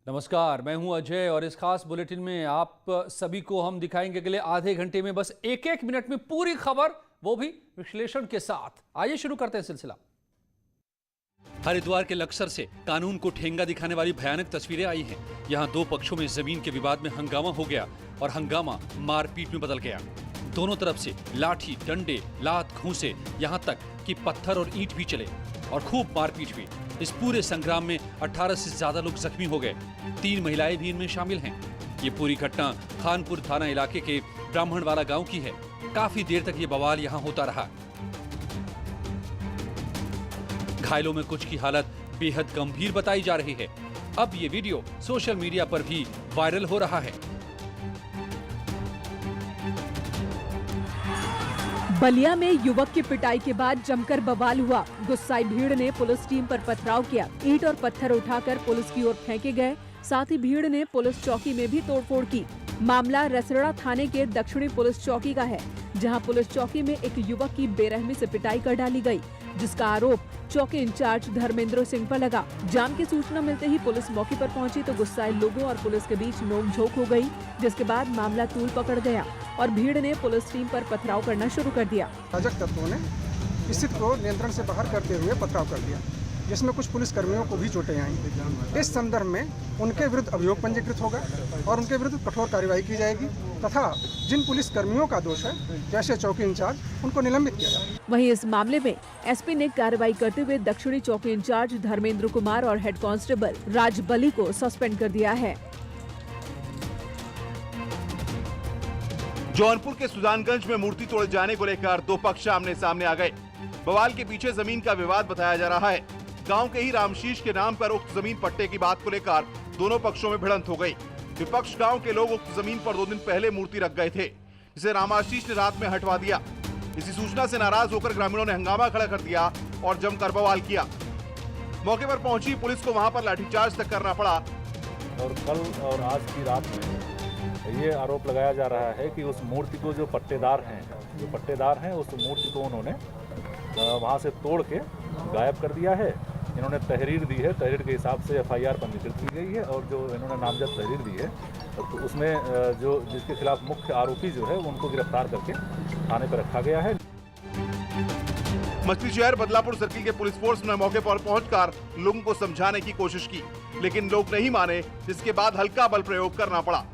नमस्कार, मैं हूं अजय और इस खास बुलेटिन में आप सभी को हम दिखाएंगे अगले आधे घंटे में बस एक एक मिनट में पूरी खबर, वो भी विश्लेषण के साथ। आइए शुरू करते हैं सिलसिला। हरिद्वार के लक्सर से कानून को ठेंगा दिखाने वाली भयानक तस्वीरें आई हैं। यहां दो पक्षों में जमीन के विवाद में हंगामा हो गया और हंगामा मारपीट में बदल गया। दोनों तरफ से लाठी, डंडे, लात, घूंसे, यहां तक कि पत्थर और ईंट भी चले और खूब मारपीट हुई। इस पूरे संग्राम में 18 से ज्यादा लोग जख्मी हो गए। 3 महिलाएं भी इनमें शामिल हैं। ये पूरी घटना खानपुर थाना इलाके के ब्राह्मणवाला गांव की है। काफी देर तक ये बवाल यहां होता रहा। घायलों में कुछ की हालत बेहद गंभीर बताई जा रही है। अब ये वीडियो सोशल मीडिया पर भी वायरल हो रहा है। बलिया में युवक की पिटाई के बाद जमकर बवाल हुआ। गुस्साई भीड़ ने पुलिस टीम पर पथराव किया। ईंट और पत्थर उठाकर पुलिस की ओर फेंके गए। साथ ही भीड़ ने पुलिस चौकी में भी तोड़फोड़ की। मामला रसड़ा थाने के दक्षिणी पुलिस चौकी का है, जहां पुलिस चौकी में एक युवक की बेरहमी से पिटाई कर डाली गई, जिसका आरोप चौकी इंचार्ज धर्मेंद्र सिंह पर लगा। जाम की सूचना मिलते ही पुलिस मौके पर पहुंची तो गुस्साए लोगों और पुलिस के बीच नोकझोंक हो गई, जिसके बाद मामला तूल पकड़ गया और भीड़ ने पुलिस टीम पर पथराव करना शुरू कर दिया। अराजक तत्वों ने स्थिति को नियंत्रण से बाहर करते हुए पथराव कर दिया, जिसमें कुछ पुलिस कर्मियों को भी चोटें आई। इस संदर्भ में उनके विरुद्ध अभियोग पंजीकृत होगा और उनके विरुद्ध कठोर कार्रवाई की जाएगी तथा जिन पुलिस कर्मियों का दोष है, जैसे चौकी इंचार्ज, उनको निलंबित किया जाएगा। वहीं इस मामले में एसपी ने कार्रवाई करते हुए दक्षिणी चौकी इंचार्ज धर्मेंद्र कुमार और हेड कांस्टेबल राज बली को सस्पेंड कर दिया है। जौनपुर के सुजानगंज में मूर्ति तोड़े जाने को लेकर दो पक्ष आमने सामने आ गए। बवाल के पीछे जमीन का विवाद बताया जा रहा है। गांव के ही रामशीष के नाम पर उक्त जमीन पट्टे की बात को लेकर दोनों पक्षों में भिड़ंत हो गई। विपक्ष गांव के लोग उक्त जमीन पर 2 दिन पहले मूर्ति रख गए थे, जिसे रामाशीष ने रात में हटवा दिया। इसी सूचना से नाराज होकर ग्रामीणों ने हंगामा खड़ा कर दिया और जमकर बवाल किया। मौके पर पहुंची पुलिस को वहां पर लाठीचार्ज तक करना पड़ा। और कल और आज की रात में ये आरोप लगाया जा रहा है कि उस मूर्ति को जो पट्टेदार हैं उस मूर्ति को उन्होंने वहाँ से तोड़ के गायब कर दिया है। इन्होंने तहरीर दी है, तहरीर के हिसाब से एफआईआर पंजीकृत की गई है और जो इन्होंने नामजद तहरीर दी है तो उसमें जो जिसके खिलाफ मुख्य आरोपी जो है उनको गिरफ्तार करके थाने पर रखा गया है। मछली शहर बदलापुर सर्किल के पुलिस फोर्स ने मौके पर पहुंचकर लोगों को समझाने की कोशिश की, लेकिन लोग नहीं माने, जिसके बाद हल्का बल प्रयोग करना पड़ा।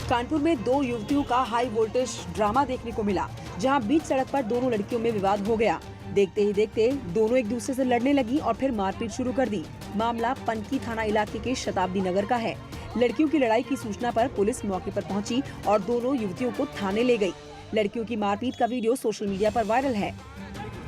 कानपुर में 2 युवतियों का हाई वोल्टेज ड्रामा देखने को मिला, जहां बीच सड़क पर दोनों लड़कियों में विवाद हो गया। देखते ही देखते दोनों एक दूसरे से लड़ने लगी और फिर मारपीट शुरू कर दी। मामला पनकी थाना इलाके के शताब्दी नगर का है। लड़कियों की लड़ाई की सूचना पर पुलिस मौके पर पहुंची और दोनों युवतियों को थाने ले गई। लड़कियों की मारपीट का वीडियो सोशल मीडिया पर वायरल है।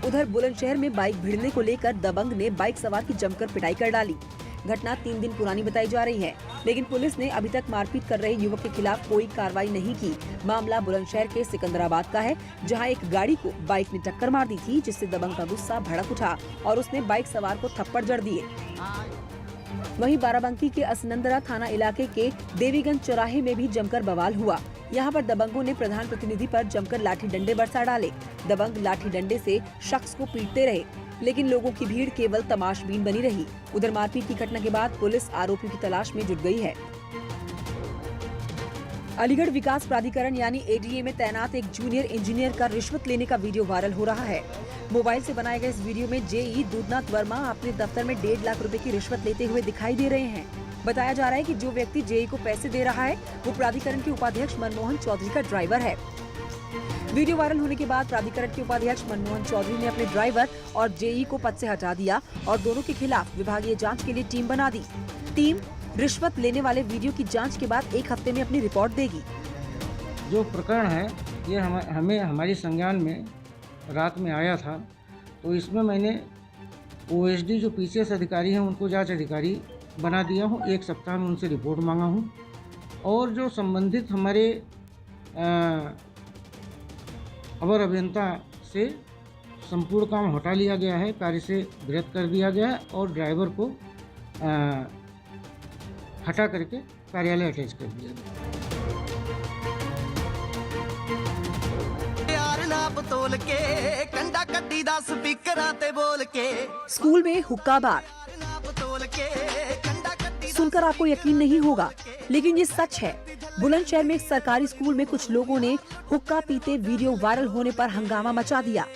उधर बुलंदशहर में बाइक भिड़ने को लेकर दबंग ने बाइक सवार की जमकर पिटाई कर डाली। घटना 3 दिन पुरानी बताई जा रही है, लेकिन पुलिस ने अभी तक मारपीट कर रहे युवक के खिलाफ कोई कार्रवाई नहीं की। मामला बुलंदशहर के सिकंदराबाद का है, जहां एक गाड़ी को बाइक ने टक्कर मार दी थी, जिससे दबंग का गुस्सा भड़क उठा और उसने बाइक सवार को थप्पड़ जड़ दिए। वहीं बाराबंकी के असनंदरा थाना इलाके के देवीगंज चौराहे में भी जमकर बवाल हुआ। यहाँ पर दबंगों ने प्रधान प्रतिनिधि पर जमकर लाठी डंडे बरसा डाले। दबंग लाठी डंडे से शख्स को पीटते रहे, लेकिन लोगों की भीड़ केवल तमाशबीन बनी रही। उधर मारपीट की घटना के बाद पुलिस आरोपियों की तलाश में जुट गई है। अलीगढ़ विकास प्राधिकरण यानी एडीए में तैनात एक जूनियर इंजीनियर का रिश्वत लेने का वीडियो वायरल हो रहा है। मोबाइल से बनाए गए इस वीडियो में जेई दूधनाथ वर्मा अपने दफ्तर में 1.5 लाख रुपए की रिश्वत लेते हुए दिखाई दे रहे हैं। बताया जा रहा है कि जो व्यक्ति जेई को पैसे दे रहा है वो प्राधिकरण के उपाध्यक्ष मनमोहन चौधरी का ड्राइवर है। वीडियो वायरल होने के बाद प्राधिकरण के उपाध्यक्ष मनमोहन चौधरी ने अपने ड्राइवर और जेई को पद से हटा दिया और दोनों के खिलाफ विभागीय जांच के लिए टीम बना दी। टीम रिश्वत लेने वाले वीडियो की जांच के बाद 1 हफ्ते में अपनी रिपोर्ट देगी। जो प्रकरण है ये हमें हमारी संज्ञान में रात में आया था, तो इसमें मैंने ओएसडी जो पीसीएस अधिकारी हैं उनको जांच अधिकारी बना दिया हूँ। 1 सप्ताह में उनसे रिपोर्ट मांगा हूँ और जो संबंधित हमारे अवर अभियंता से संपूर्ण काम हटा लिया गया है, कार्य से विरत कर दिया गया है और ड्राइवर को हटा करके कार्यालय अटैच कर दिया गया। तोल के कंडा कड्डी दा स्पीकरां ते बोल के स्कूल में हुक्का बार, सुनकर आपको यकीन नहीं होगा, लेकिन ये सच है। बुलंदशहर में एक सरकारी स्कूल में कुछ लोगों ने हुक्का पीते वीडियो वायरल होने पर हंगामा मचा दिया।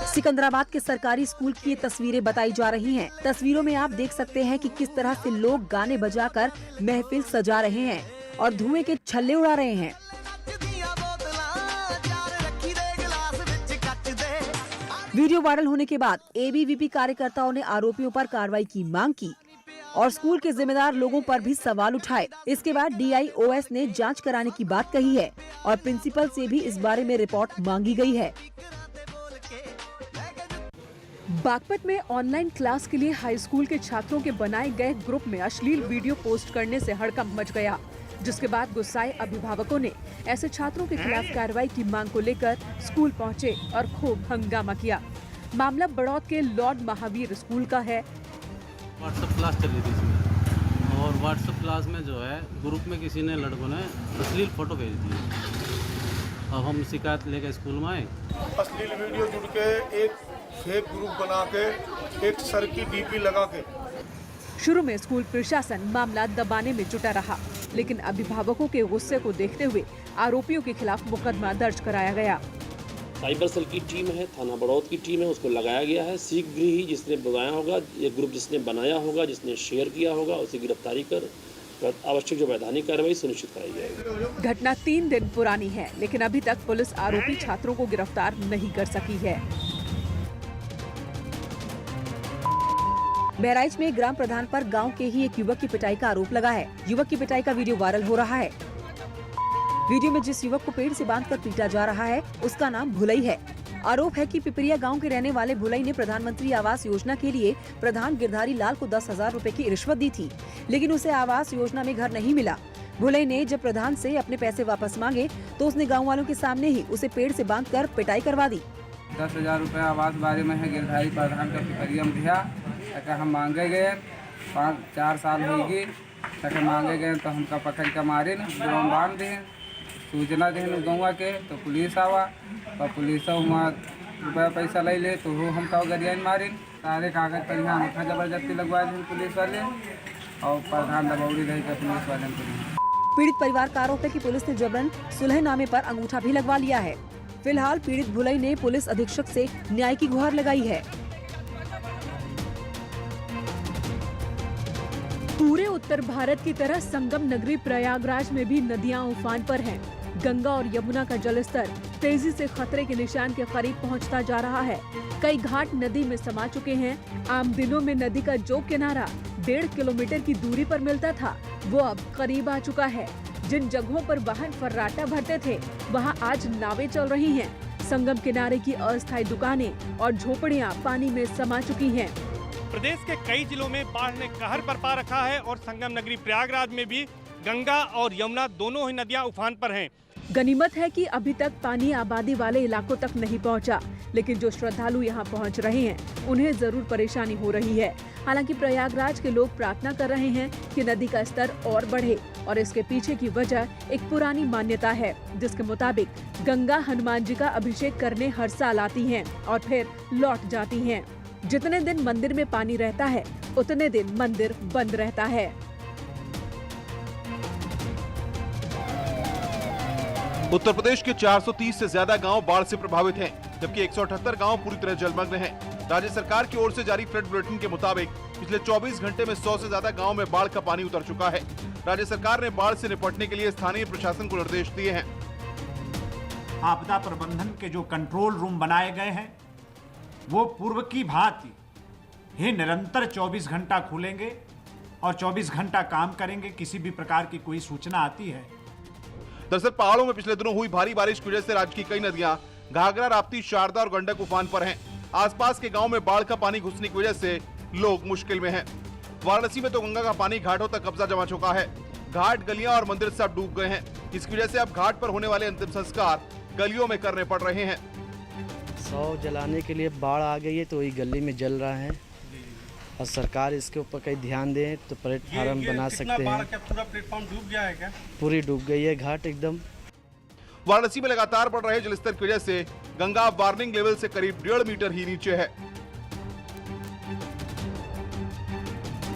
सिकंदराबाद के सरकारी स्कूल की ये तस्वीरें बताई जा रही हैं। तस्वीरों में आप देख सकते हैं कि किस तरह से लोग गाने बजाकर महफिल सजा रहे हैं और धुएं के छल्ले उड़ा रहे हैं। वीडियो वायरल होने के बाद एबीवीपी कार्यकर्ताओं ने आरोपियों पर कार्रवाई की मांग की और स्कूल के जिम्मेदार लोगों पर भी सवाल उठाए। इसके बाद DIOS ने जांच कराने की बात कही है और प्रिंसिपल से भी इस बारे में रिपोर्ट मांगी गई है। बागपत में ऑनलाइन क्लास के लिए हाई स्कूल के छात्रों के बनाए गए ग्रुप में अश्लील वीडियो पोस्ट करने से हड़कंप मच गया, जिसके बाद गुस्साए अभिभावकों ने ऐसे छात्रों के खिलाफ कार्रवाई की मांग को लेकर स्कूल पहुंचे और खूब हंगामा किया। मामला बड़ौद के लॉर्ड महावीर स्कूल का है। व्हाट्सएप क्लास चली थी इसमें, और व्हाट्सएप क्लास में जो है ग्रुप में किसी ने लड़कों ने अश्लील फोटो भेज दी। अब हम शिकायत लेकर स्कूल में आए। अश्लील वीडियो जुड़ के एक फेक ग्रुप बना के एक सर की DP लगा के। शुरू में स्कूल प्रशासन मामला दबाने में जुटा रहा, लेकिन अभिभावकों के गुस्से को देखते हुए आरोपियों के खिलाफ मुकदमा दर्ज कराया गया। साइबर सेल की टीम है, थाना बड़ौद की टीम है, उसको लगाया गया है। शीघ्र ही जिसने बनाया होगा, ये ग्रुप जिसने बनाया होगा, जिसने शेयर किया होगा, उसे गिरफ्तारी कर आवश्यक जो वैधानिक कार्रवाई सुनिश्चित कराई जाएगी। घटना 3 दिन पुरानी है, लेकिन अभी तक पुलिस आरोपी छात्रों को गिरफ्तार नहीं कर सकी है। बहराइच में ग्राम प्रधान पर गांव के ही एक युवक की पिटाई का आरोप लगा है। युवक की पिटाई का वीडियो वायरल हो रहा है। वीडियो में जिस युवक को पेड़ से बांधकर पीटा जा रहा है, उसका नाम भुलई है। आरोप है कि पिपरिया गांव के रहने वाले भुलई ने प्रधानमंत्री आवास योजना के लिए प्रधान गिरधारी लाल को 10,000 रुपए की रिश्वत दी थी, लेकिन उसे आवास योजना में घर नहीं मिला। भुलई ने जब प्रधान से अपने पैसे वापस मांगे तो उसने गाँव वालों के सामने ही उसे पेड़ से बांधकर पिटाई करवा दी। 10,000 रुपये आवास बारे में है गिरधारी प्रधान का पिपरिया में दिया। हम मांगे गए 5-4 साल होगी तक मांगे गए तो हमका पकड़ के मारे ड्रोन बांध दिए। सूचना देने गौवा के तो पुलिस आवा और पुलिस वहाँ रुपया पैसा ले तो वो हमका गरियान मारे। सारे कागज पर यहाँ अंगूठा जबरदस्ती लगवा दी पुलिस वाले और प्रधान दबौड़ी रही का पुलिस वाले। पीड़ित परिवार का आरोप है कि पुलिस ने जबरन सुलहनामे पर अंगूठा भी लगवा लिया है। फिलहाल पीड़ित भुलई ने पुलिस अधीक्षक से न्याय की गुहार लगाई है। पूरे उत्तर भारत की तरह संगम नगरी प्रयागराज में भी नदियां उफान पर हैं। गंगा और यमुना का जलस्तर तेजी से खतरे के निशान के करीब पहुंचता जा रहा है। कई घाट नदी में समा चुके हैं। आम दिनों में नदी का जो किनारा 1.5 किलोमीटर की दूरी पर मिलता था, वो अब करीब आ चुका है। जिन जगहों पर वाहन फर्राटा भरते थे, वहां आज नावें चल रही हैं। संगम किनारे की अस्थायी दुकानें और झोपड़ियां पानी में समा चुकी हैं। प्रदेश के कई जिलों में बाढ़ ने कहर बरपा रखा है और संगम नगरी प्रयागराज में भी गंगा और यमुना दोनों ही नदियां उफान पर हैं। गनीमत है कि अभी तक पानी आबादी वाले इलाकों तक नहीं पहुंचा, लेकिन जो श्रद्धालु यहां पहुंच रहे हैं उन्हें जरूर परेशानी हो रही है। हालांकि प्रयागराज के लोग प्रार्थना कर रहे हैं कि नदी का स्तर और बढ़े, और इसके पीछे की वजह एक पुरानी मान्यता है, जिसके मुताबिक गंगा हनुमान जी का अभिषेक करने हर साल आती हैं और फिर लौट जाती हैं। जितने दिन मंदिर में पानी रहता है, उतने दिन मंदिर बंद रहता है। उत्तर प्रदेश के 430 से ज्यादा गांव बाढ़ से प्रभावित हैं, जबकि 178 गांव पूरी तरह जलमग्न हैं। राज्य सरकार की ओर से जारी फ्लड बुलेटिन के मुताबिक पिछले 24 घंटे में 100 से ज्यादा गांव में बाढ़ का पानी उतर चुका है। राज्य सरकार ने बाढ़ से निपटने के लिए स्थानीय प्रशासन को निर्देश दिए हैं। आपदा प्रबंधन के जो कंट्रोल रूम बनाए गए हैं, वो पूर्व की भांति ही निरंतर 24 घंटा खुलेंगे और 24 घंटा काम करेंगे। किसी भी प्रकार की कोई सूचना आती है। दरअसल पहाड़ों में पिछले दिनों हुई भारी बारिश की वजह से राज्य की कई नदियां घाघरा, राप्ती, शारदा और गंडक उफान पर हैं। आसपास के गांव में बाढ़ का पानी घुसने की वजह से लोग मुश्किल में हैं। वाराणसी में तो गंगा का पानी घाटों तक कब्जा जमा चुका है। घाट, गलियां और मंदिर सब डूब गए हैं। इसकी वजह से अब घाट पर होने वाले अंतिम संस्कार गलियों में करने पड़ रहे हैं। शव जलाने के लिए बाढ़ आ गई है तो वही गली में जल रहा है, और सरकार इसके ऊपर कहीं ध्यान दे तो प्लेटफार्म बना सकते हैं। पूरा प्लेटफार्म डूब गया है क्या? पूरी डूब गई है घाट एकदम। वाराणसी में लगातार बढ़ रहे जलस्तर की वजह से गंगा वार्निंग लेवल से करीब 1.5 मीटर ही नीचे है।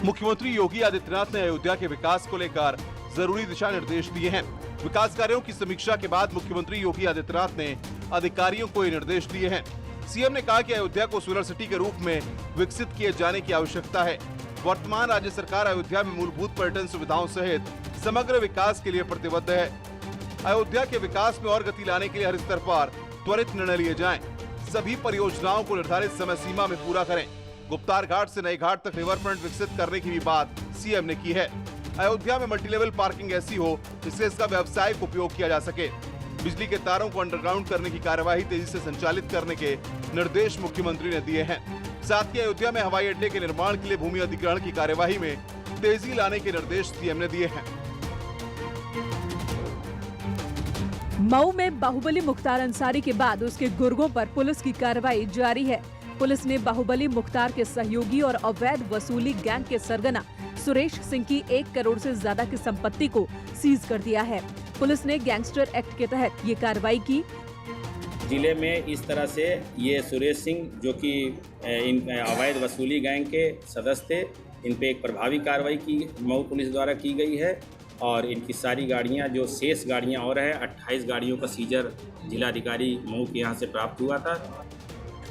मुख्यमंत्री योगी आदित्यनाथ ने अयोध्या के विकास को लेकर जरूरी दिशा निर्देश दिए हैं। विकास कार्यों की समीक्षा के बाद मुख्यमंत्री योगी आदित्यनाथ ने अधिकारियों को ये निर्देश दिए हैं। सीएम ने कहा कि अयोध्या को सोलर सिटी के रूप में विकसित किए जाने की आवश्यकता है। वर्तमान राज्य सरकार अयोध्या में मूलभूत पर्यटन सुविधाओं सहित समग्र विकास के लिए प्रतिबद्ध है। अयोध्या के विकास में और गति लाने के लिए हर स्तर पर त्वरित निर्णय लिए जाएं। सभी परियोजनाओं को निर्धारित समय सीमा में पूरा करें। गुप्तार घाट से नए घाट तक रिवर फ्रंट विकसित करने की भी बात सीएम ने की है। अयोध्या में मल्टीलेवल पार्किंग ऐसी हो जिससे इसका व्यावसायिक उपयोग किया जा सके। बिजली के तारों को अंडरग्राउंड करने की कार्यवाही तेजी से संचालित करने के निर्देश मुख्यमंत्री ने दिए हैं। साथ ही अयोध्या में हवाई अड्डे के निर्माण के लिए भूमि अधिग्रहण की कार्यवाही में तेजी लाने के निर्देश सीएम ने दिए हैं। मऊ में बाहुबली मुख्तार अंसारी के बाद उसके गुर्गों पर पुलिस की कार्रवाई जारी है। पुलिस ने बाहुबली मुख्तार के सहयोगी और अवैध वसूली गैंग के सरगना सुरेश सिंह की 1 करोड़ से ज्यादा की संपत्ति को सीज कर दिया है। पुलिस ने गैंगस्टर एक्ट के तहत ये कार्रवाई की। जिले में इस तरह से ये सुरेश सिंह जो कि इन अवैध वसूली गैंग के सदस्य थे, इन पे एक प्रभावी कार्रवाई की मऊ पुलिस द्वारा की गई है और इनकी सारी गाड़ियां जो शेष गाड़ियां और है 28 गाड़ियों का सीजर जिलाधिकारी मऊ के यहाँ से प्राप्त हुआ था।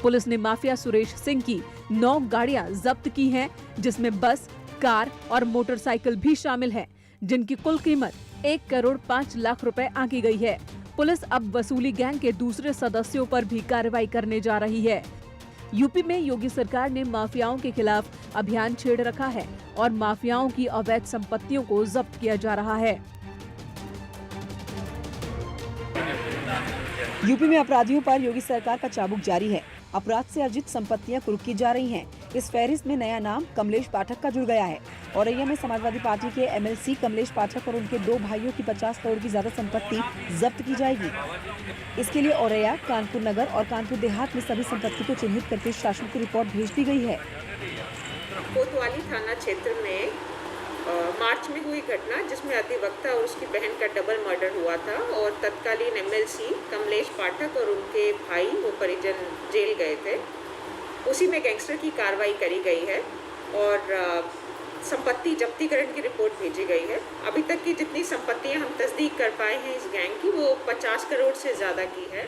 पुलिस ने माफिया सुरेश सिंह की 9 गाड़ियां जब्त की हैं, जिसमें बस, कार और मोटरसाइकिल भी शामिल है, जिनकी कुल कीमत 1 करोड़ 5 लाख रुपए आंकी गई है। पुलिस अब वसूली गैंग के दूसरे सदस्यों पर भी कार्रवाई करने जा रही है। यूपी में योगी सरकार ने माफियाओं के खिलाफ अभियान छेड़ रखा है और माफियाओं की अवैध संपत्तियों को जब्त किया जा रहा है। यूपी में अपराधियों पर योगी सरकार का चाबुक जारी है। अपराध से अर्जित संपत्तियां कुर्की जा रही हैं। इस फहरिस्त में नया नाम कमलेश पाठक का जुड़ गया है। औरैया में समाजवादी पार्टी के एमएलसी कमलेश पाठक और उनके 2 भाइयों की 50 करोड़ की ज्यादा संपत्ति जब्त की जाएगी। इसके लिए औरैया, कानपुर नगर और कानपुर देहात में सभी संपत्ति को चिन्हित करके शासन को रिपोर्ट भेज दी गई है। कोतवाली थाना क्षेत्र में मार्च में हुई घटना जिसमें अधिवक्ता और उसकी बहन का डबल मर्डर हुआ था और तत्कालीन एमएलसी कमलेश पाठक और उनके भाई वो परिजन जेल गए थे। उसी में गैंगस्टर की कार्रवाई करी गई है और संपत्ति जब्तीकरण की रिपोर्ट भेजी गई है। अभी तक की जितनी संपत्तियां हम तस्दीक कर पाए हैं इस गैंग की, वो 50 करोड़ से ज्यादा की है।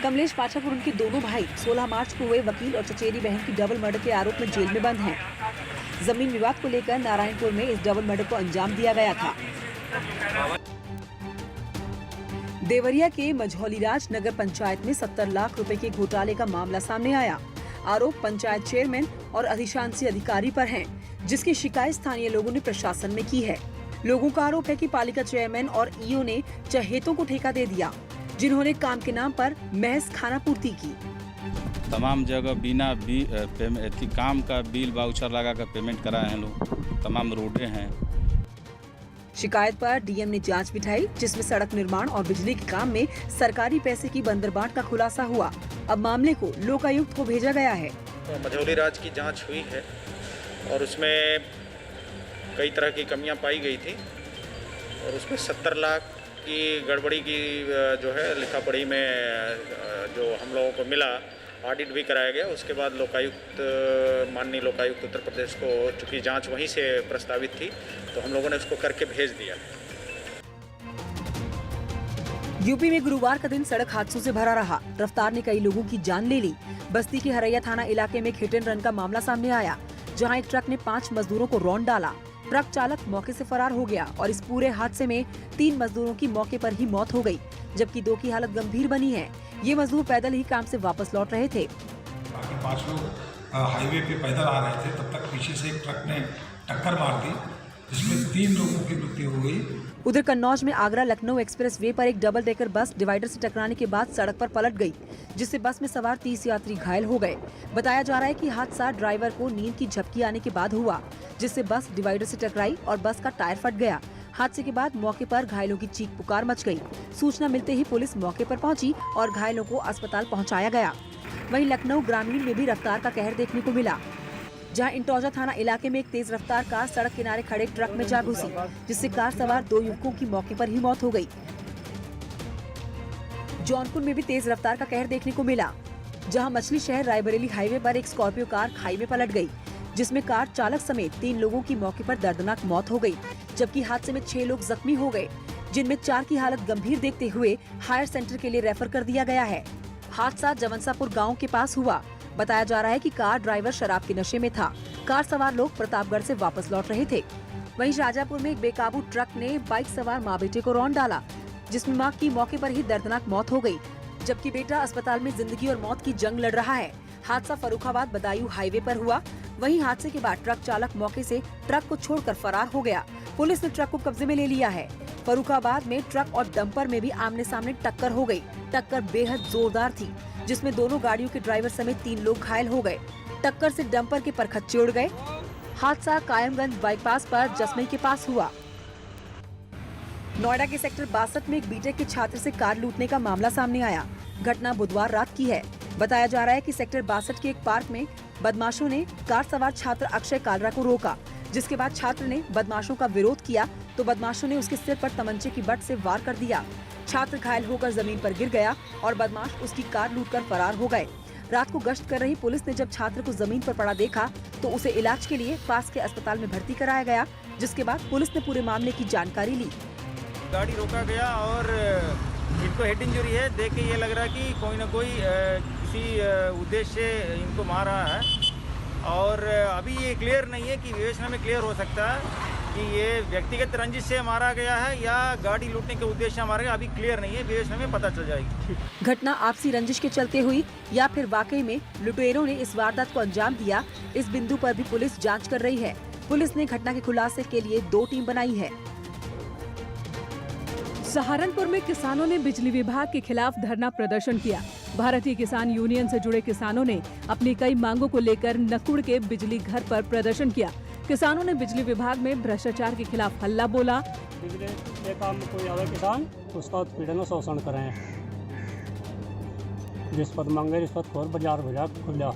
कमलेश पाठक और उनके दोनों भाई 16 मार्च को हुए वकील और चचेरी बहन की डबल मर्डर के आरोप में जेल में बंद हैं। जमीन विवाद को लेकर नारायणपुर में इस डबल मर्डर को अंजाम दिया गया था। देवरिया के मझौलीराज नगर पंचायत में 70 लाख रुपए के घोटाले का मामला सामने आया। आरोप पंचायत चेयरमैन और अधिशांसी अधिकारी पर हैं, जिसकी शिकायत स्थानीय लोगों ने प्रशासन में की है। लोगों का आरोप है कि पालिका चेयरमैन और ईओ ने चहेतों को ठेका दे दिया, जिन्होंने काम के नाम पर महज खानापूर्ति की। तमाम जगह बिना काम का बिल वाउचर लगा कर पेमेंट कराए हैं लोग। तमाम रोडें हैं। शिकायत पर डीएम ने जांच बिठाई, जिसमें सड़क निर्माण और बिजली के काम में सरकारी पैसे की बंदरबांट का खुलासा हुआ। अब मामले को लोकायुक्त को भेजा गया है। मझौलीराज की जांच हुई है और उसमें कई तरह की कमियां पाई गई थी और उसमें 70 लाख की गड़बड़ी की जो है लिखा पढ़ी में जो हम लोगों को मिला, ऑडिट भी कराया गया। उसके बाद लोकायुक्त, माननीय लोकायुक्त उत्तर प्रदेश को, चूँकि जांच वहीं से प्रस्तावित थी, तो हम लोगों ने उसको करके भेज दिया। यूपी में गुरुवार का दिन सड़क हादसों से भरा रहा। रफ्तार ने कई लोगों की जान ले ली। बस्ती के हरैया थाना इलाके में हिट एंड रन का मामला सामने आया, जहां एक ट्रक ने 5 मजदूरों को रौंद डाला। ट्रक चालक मौके से फरार हो गया और इस पूरे हादसे में 3 मजदूरों की मौके पर ही मौत हो गई, जबकि 2 की हालत गंभीर बनी है। ये मजदूर पैदल ही काम से वापस लौट रहे थे। बाकी 5 लोग हाईवे पे पैदल आ रहे थे, तब तक पीछे से एक ट्रक ने टक्कर मार दी, जिसमें 3 लोगों की मृत्यु हो गई। उधर कन्नौज में आगरा लखनऊ एक्सप्रेस वे पर एक डबल डेकर बस डिवाइडर से टकराने के बाद सड़क पर पलट गई, जिससे बस में सवार 30 यात्री घायल हो गए। बताया जा रहा है कि हादसा ड्राइवर को नींद की झपकी आने के बाद हुआ, जिससे बस डिवाइडर से टकराई और बस का टायर फट गया। हादसे के बाद मौके पर घायलों की चीख पुकार मच गई। सूचना मिलते ही पुलिस मौके पर पहुंची और घायलों को अस्पताल पहुंचाया गया। वहीं लखनऊ ग्रामीण में भी रफ्तार का कहर देखने को मिला, जहां इंटौजा थाना इलाके में एक तेज रफ्तार कार सड़क किनारे खड़े ट्रक में जा घुसी, जिससे कार सवार 2 युवकों की मौके पर ही मौत हो गई। जौनपुर में भी तेज रफ्तार का कहर देखने को मिला, जहां मछली शहर रायबरेली हाईवे पर एक स्कॉर्पियो कार खाई में पलट गई, जिसमें कार चालक समेत 3 लोगों की मौके पर दर्दनाक मौत हो गई, जबकि हादसे में 6 लोग जख्मी हो गए, जिनमें 4 की हालत गंभीर देखते हुए हायर सेंटर के लिए रेफर कर दिया गया है। हादसा जवनसापुर गाँव के पास हुआ। बताया जा रहा है कि कार ड्राइवर शराब के नशे में था। कार सवार लोग प्रतापगढ़ से वापस लौट रहे थे। वहीं शाजापुर में एक बेकाबू ट्रक ने बाइक सवार माँ बेटे को रौंद डाला, जिसमें मां की मौके पर ही दर्दनाक मौत हो गई, जबकि बेटा अस्पताल में जिंदगी और मौत की जंग लड़ रहा है। हादसा फर्रुखाबाद बदायूं हाईवे पर हुआ। वहीं हादसे के बाद ट्रक चालक मौके से ट्रक को छोड़कर फरार हो गया। पुलिस ने ट्रक को कब्जे में ले लिया है। फर्रुखाबाद में ट्रक और डंपर में भी आमने सामने टक्कर हो गई। टक्कर बेहद जोरदार थी, जिसमें दोनों गाड़ियों के ड्राइवर समेत 3 लोग घायल हो गए। टक्कर से डंपर के परखच्चे उड़ गए। हादसा कायमगंज बाईपास पर जसमई के पास हुआ। नोएडा के सेक्टर 62 में एक बीटेक के छात्र से कार लूटने का मामला सामने आया। घटना बुधवार रात की है। बताया जा रहा है कि सेक्टर 62 के एक पार्क में बदमाशों ने कार सवार छात्र अक्षय कालरा को रोका, जिसके बाद छात्र ने बदमाशों का विरोध किया तो बदमाशों ने उसके सिर पर तमंचे की बट से वार कर दिया। छात्र घायल होकर जमीन पर गिर गया और बदमाश उसकी कार लूटकर फरार हो गए। रात को गश्त कर रही पुलिस ने जब छात्र को जमीन पर पड़ा देखा तो उसे इलाज के लिए पास के अस्पताल में भर्ती कराया गया, जिसके बाद पुलिस ने पूरे मामले की जानकारी ली। गाड़ी रोका गया और इनको हेड इंजरी है। देख के ये लग रहा है कि कोई न कोई किसी उद्देश्य से इनको मार रहा है और अभी ये क्लियर नहीं है कि विवेचना में क्लियर हो सकता है कि ये व्यक्तिगत रंजिश से मारा गया है या गाड़ी लूटने के उद्देश्य से मारा गया। अभी क्लियर नहीं है, विवेचना में पता चल जाएगी। घटना आपसी रंजिश के चलते हुई या फिर वाकई में लुटेरों ने इस वारदात को अंजाम दिया, इस बिंदु पर भी पुलिस जांच कर रही है। पुलिस ने घटना के खुलासे के लिए 2 टीम बनाई है। सहारनपुर में किसानों ने बिजली विभाग के खिलाफ धरना प्रदर्शन किया। भारतीय किसान यूनियन से जुड़े किसानों ने अपनी कई मांगों को लेकर नकुड़ के बिजली घर पर प्रदर्शन किया। किसानों ने बिजली विभाग में भ्रष्टाचार के खिलाफ हल्ला बोला। बिजली के काम में कोई आवे किसान उसका उत्पीड़न और शोषण करें, रिश्वत मांगे, रिश्वतखोर बाजार खुला,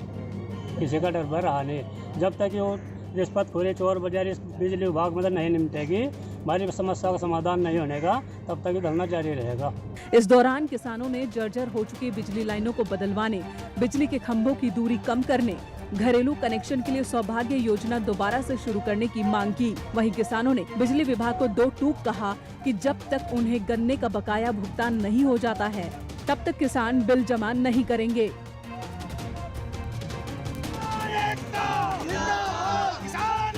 किसी का डर भर रहा नहीं। जब तक वो रिश्वतखोरी चोर बाजार बिजली विभाग में नहीं निपटेगी, हमारी समस्या का समाधान नहीं होने का, तब तक धरना जारी रहेगा। इस दौरान किसानों ने जर्जर हो चुकी बिजली लाइनों को बदलवाने, बिजली के खंभों की दूरी कम करने, घरेलू कनेक्शन के लिए सौभाग्य योजना दोबारा से शुरू करने की मांग की। वहीं किसानों ने बिजली विभाग को 2 टूक कहा कि जब तक उन्हें गन्ने का बकाया भुगतान नहीं हो जाता है, तब तक किसान बिल जमा नहीं करेंगे।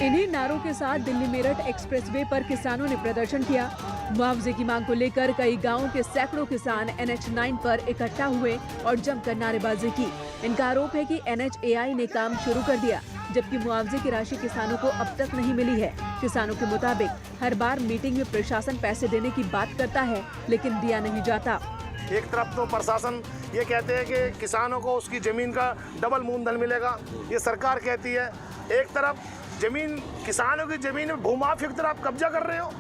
इन्हीं नारों के साथ दिल्ली मेरठ एक्सप्रेसवे पर किसानों ने प्रदर्शन किया। मुआवजे की मांग को लेकर कई गांवों के सैकड़ों किसान NH9 पर इकट्ठा हुए और जमकर नारेबाजी की। इनका आरोप है कि NHAI ने काम शुरू कर दिया, जबकि मुआवजे की राशि किसानों को अब तक नहीं मिली है। किसानों के मुताबिक हर बार मीटिंग में प्रशासन पैसे देने की बात करता है, लेकिन दिया नहीं जाता। एक तरफ तो प्रशासन ये कहते हैं कि किसानों को उसकी जमीन का डबल मूलधन मिलेगा, ये सरकार कहती है। एक तरफ जमीन, किसानों की जमीन में भूमाफिया की तरह आप कब्जा कर रहे हो।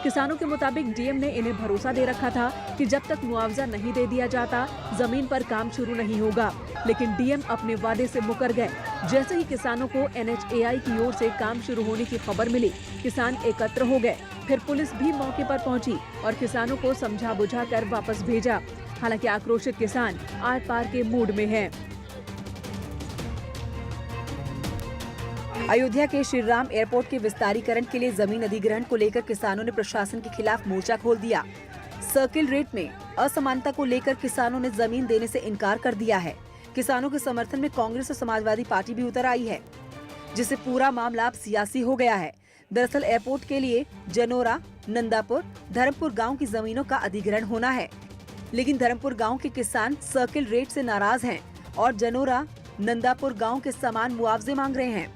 किसानों के मुताबिक डीएम ने इन्हें भरोसा दे रखा था कि जब तक मुआवजा नहीं दे दिया जाता, जमीन पर काम शुरू नहीं होगा, लेकिन डीएम अपने वादे से मुकर गए। जैसे ही किसानों को NHAI की ओर से काम शुरू होने की खबर मिली, किसान एकत्र हो गए। फिर पुलिस भी मौके पर पहुंची और किसानों को समझा बुझा कर वापस भेजा। हालांकि आक्रोशित किसान आर पार के मूड में हैं। अयोध्या के श्री राम एयरपोर्ट के विस्तारीकरण के लिए जमीन अधिग्रहण को लेकर किसानों ने प्रशासन के खिलाफ मोर्चा खोल दिया। सर्किल रेट में असमानता को लेकर किसानों ने जमीन देने से इनकार कर दिया है। किसानों के समर्थन में कांग्रेस और समाजवादी पार्टी भी उतर आई है, जिससे पूरा मामला अब सियासी हो गया है। दरअसल एयरपोर्ट के लिए जनोरा, नंदापुर, धर्मपुर गाँव की जमीनों का अधिग्रहण होना है, लेकिन धर्मपुर गाँव के किसान सर्किल रेट से नाराज हैं और जनोरा, नंदापुर गाँव के समान मुआवजे मांग रहे हैं।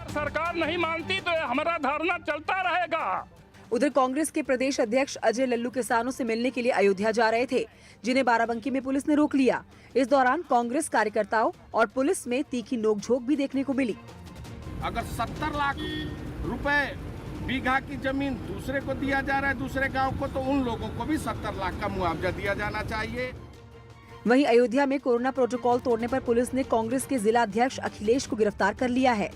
सरकार नहीं मानती तो हमारा धरना चलता रहेगा। उधर कांग्रेस के प्रदेश अध्यक्ष अजय लल्लू किसानों से मिलने के लिए अयोध्या जा रहे थे, जिन्हें बाराबंकी में पुलिस ने रोक लिया। इस दौरान कांग्रेस कार्यकर्ताओं और पुलिस में तीखी नोकझोंक भी देखने को मिली। अगर 70 लाख रुपए बीघा की जमीन दूसरे को दिया जा रहा है, दूसरे गांव को, तो उन लोगों को भी 70 लाख का मुआवजा दिया जाना चाहिए। वहीं अयोध्या में कोरोना प्रोटोकॉल तोड़ने पर पुलिस ने कांग्रेस के जिला अध्यक्ष अखिलेश को गिरफ्तार कर लिया है।